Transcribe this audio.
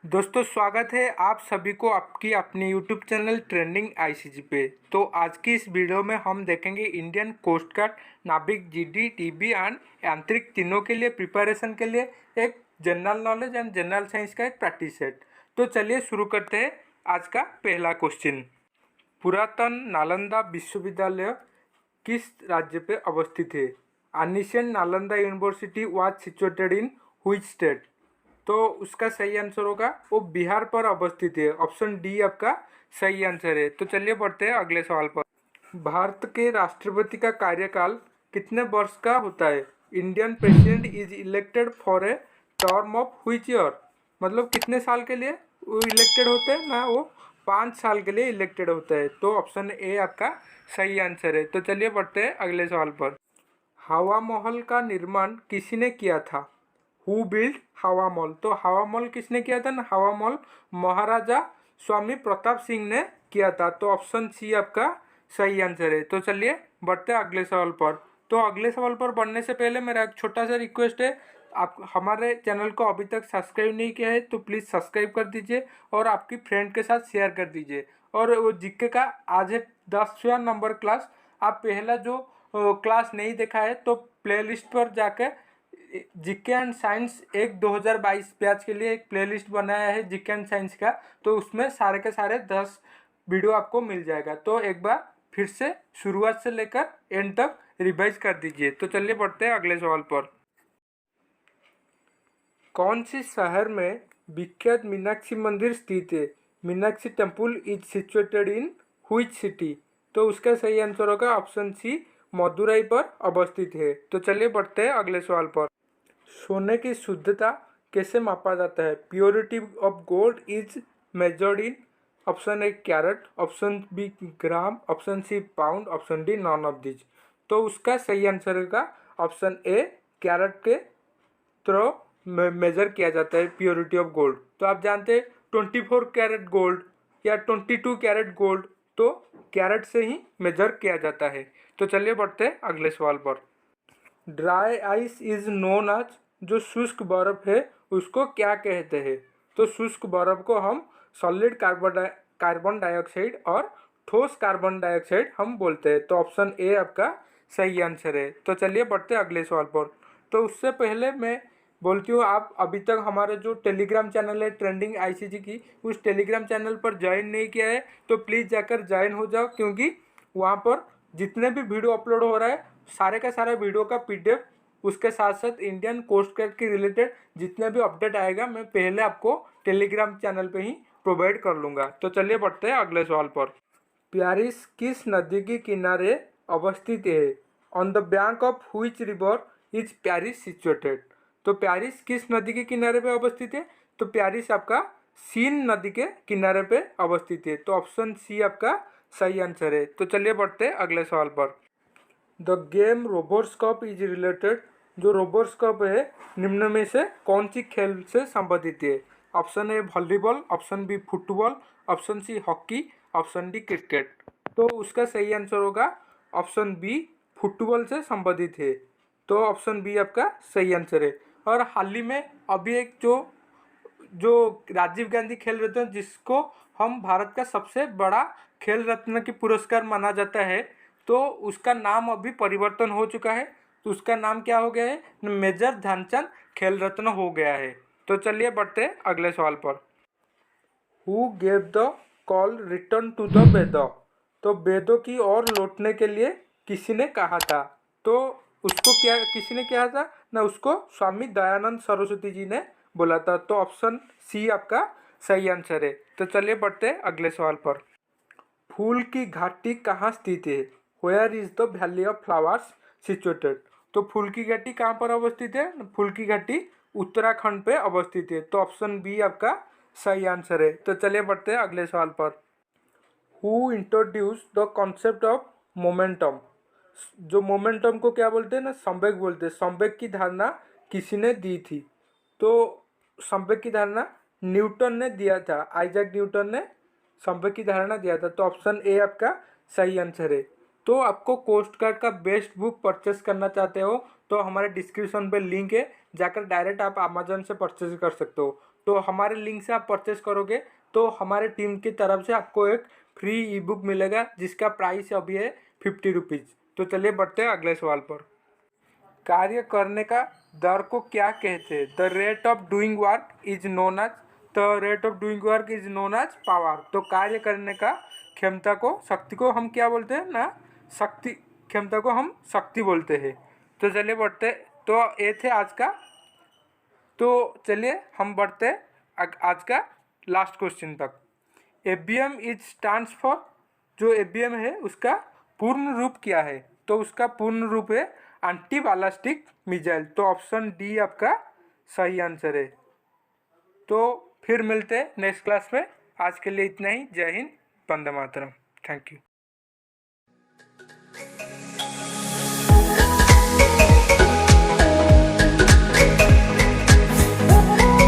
दोस्तों स्वागत है आप सभी को आपकी अपने यूट्यूब चैनल ट्रेंडिंग आईसीजी पे। तो आज की इस वीडियो में हम देखेंगे इंडियन कोस्ट गार्ड नाविक जीडी टीबी एंड यांत्रिक तीनों के लिए प्रिपरेशन के लिए एक general knowledge and general science का एक प्रैक्टिस सेट। तो चलिए शुरू करते हैं। आज का पहला क्वेश्चन, पुरातन नालंदा विश्वविद्यालय किस राज्य पे अवस्थित है? Ancient Nalanda university was situated in which state? तो उसका सही आंसर होगा वो बिहार पर अवस्थित है। ऑप्शन डी आपका सही आंसर है। तो चलिए बढ़ते हैं अगले सवाल पर। भारत के राष्ट्रपति का कार्यकाल कितने वर्ष का होता है? Indian president is elected for a term of which year? मतलब कितने साल के लिए वो इलेक्टेड होते हैं ना? वो 5 साल के लिए इलेक्टेड होता है। तो ऑप्शन ए आपका सही आंसर है। तो चलिए बढ़ते हैं अगले सवाल पर। हवा महल का निर्माण किसी ने किया था? हु बिल्ड हवा महल? तो हवा महल किसने किया था ना? हवा महल महाराजा स्वामी प्रताप सिंह ने किया था। तो ऑप्शन सी आपका सही आंसर है। तो चलिए बढ़ते हैं अगले सवाल पर। तो अगले सवाल पर बढ़ने से पहले मेरा एक छोटा सा रिक्वेस्ट है, आप हमारे चैनल को अभी तक सब्सक्राइब नहीं किया है तो प्लीज़ सब्सक्राइब कर दीजिए और आपकी फ्रेंड के साथ शेयर कर दीजिए। और वो जीके का आज है 10वां नंबर क्लास। आप पहला जो क्लास नहीं देखा है तो प्लेलिस्ट पर जाकर जीके एंड साइंस एक 2022 बैच के लिए एक प्लेलिस्ट बनाया है जीके एंड साइंस का। तो उसमें सारे के सारे 10 वीडियो आपको मिल जाएगा। तो एक बार फिर से शुरुआत से लेकर एंड तक रिवाइज कर दीजिए। तो चलिए बढ़ते हैं अगले सवाल पर। कौन सी शहर में विख्यात मीनाक्षी मंदिर स्थित है? Meenakshi temple is situated in which city? तो उसका सही आंसर होगा ऑप्शन सी, मदुरई पर अवस्थित है। तो चलिए बढ़ते हैं अगले सवाल पर। सोने की शुद्धता कैसे मापा जाता है? Purity of gold is measured in? Option A carat, option B gram, option C pound, option D none of this. तो उसका सही आंसर होगा ऑप्शन ए, कैरेट के थ्रू मेजर किया जाता है प्योरिटी ऑफ गोल्ड। तो आप जानते हैं 24 कैरेट गोल्ड या 22 कैरेट गोल्ड तो कैरेट से ही मेजर किया जाता है। तो चलिए बढ़ते हैं अगले सवाल पर। Dry ice is known as? जो शुष्क बर्फ है उसको क्या कहते हैं? तो शुष्क बर्फ को हम सॉलिड कार्बन डाइऑक्साइड और ठोस कार्बन डाइऑक्साइड हम बोलते हैं। तो ऑप्शन ए आपका सही आंसर है। तो चलिए बढ़ते हैं अगले सवाल पर। तो उससे पहले मैं बोलती हूँ, आप अभी तक हमारा जो टेलीग्राम चैनल है ट्रेंडिंग आईसीजी की, उस टेलीग्राम चैनल पर ज्वाइन नहीं किया है तो प्लीज़ जाकर ज्वाइन हो जाओ, क्योंकि वहाँ पर जितने भी वीडियो अपलोड हो रहा है सारे का सारा वीडियो का पीडीएफ, उसके साथ साथ इंडियन कोस्ट गार्ड के रिलेटेड जितने भी अपडेट आएगा मैं पहले आपको टेलीग्राम चैनल पे ही प्रोवाइड कर लूँगा। तो चलिए बढ़ते हैं अगले सवाल पर। प्यारिस किस नदी के किनारे अवस्थित है? On the bank of which river is Paris situated? तो प्यारिस किस नदी के किनारे पे अवस्थित है? तो प्यारिस आपका सीन नदी के किनारे पे अवस्थित है। तो ऑप्शन सी आपका सही आंसर है। तो चलिए बढ़ते हैं अगले सवाल पर। The game robots cup is related? जो रोबोट्स कप है निम्न में से कौन सी खेल से संबंधित है? Option A volleyball, option B football, option C hockey, option D cricket. तो उसका सही आंसर होगा ऑप्शन बी, फुटबॉल से संबंधित है। तो ऑप्शन बी आपका सही आंसर है। और हाल ही में अभी एक जो जो राजीव गांधी खेल रत्न, जिसको हम भारत का सबसे बड़ा खेल रत्न की पुरस्कार माना जाता है, तो उसका नाम अभी परिवर्तन हो चुका है। तो उसका नाम क्या हो गया है? मेजर ध्यानचंद खेल रत्न हो गया है। तो चलिए बढ़ते हैं अगले सवाल पर। Who gave the call return to the Veda? तो वेदों की ओर लौटने के लिए किसी ने कहा था? तो उसको क्या किसी ने कहा था ना? उसको स्वामी दयानंद सरस्वती जी ने बोला था। तो ऑप्शन सी आपका सही आंसर है। तो चलिए बढ़ते हैं अगले सवाल पर। फूल की घाटी कहाँ स्थित है? Where is the valley of flowers situated? तो फूल की घाटी कहाँ पर अवस्थित है? फूल की घाटी उत्तराखंड पे अवस्थित है। तो ऑप्शन बी आपका सही आंसर है। तो चलिए बढ़ते हैं अगले सवाल पर। Who introduce the concept of momentum? जो मोमेंटम को क्या बोलते हैं ना? संवेग बोलते हैं। संवेग की धारणा किसी ने दी थी? तो संवेग की धारणा न्यूटन ने दिया था। आइजैक न्यूटन ने संवेग की धारणा दिया था। तो ऑप्शन ए आपका सही आंसर है। तो आपको कोस्ट गार्ड का बेस्ट बुक परचेस करना चाहते हो तो हमारे डिस्क्रिप्शन पे लिंक है, जाकर डायरेक्ट आप अमेजन से परचेज कर सकते हो। तो हमारे लिंक से आप परचेस करोगे तो हमारे टीम की तरफ से आपको एक फ्री ई बुक मिलेगा जिसका प्राइस अभी है 50 रुपीज़। तो चलिए बढ़ते हैं अगले सवाल पर। कार्य करने का दर को क्या कहते हैं? The rate of doing work is known as power. तो कार्य करने का क्षमता को, शक्ति को हम क्या बोलते हैं ना, शक्ति, क्षमता को हम शक्ति बोलते हैं। तो चलिए बढ़ते, तो ये थे आज का। तो चलिए हम बढ़ते आज का लास्ट क्वेश्चन तक। एबीएम इज स्टैंड्स फॉर, जो एबीएम है उसका पूर्ण रूप क्या है? तो उसका पूर्ण रूप है एंटी बैलिस्टिक मिसाइल। तो ऑप्शन डी आपका सही आंसर है। तो फिर मिलते हैं नेक्स्ट क्लास में। आज के लिए इतना ही। जय हिंद, वंदे मातरम। Thank you.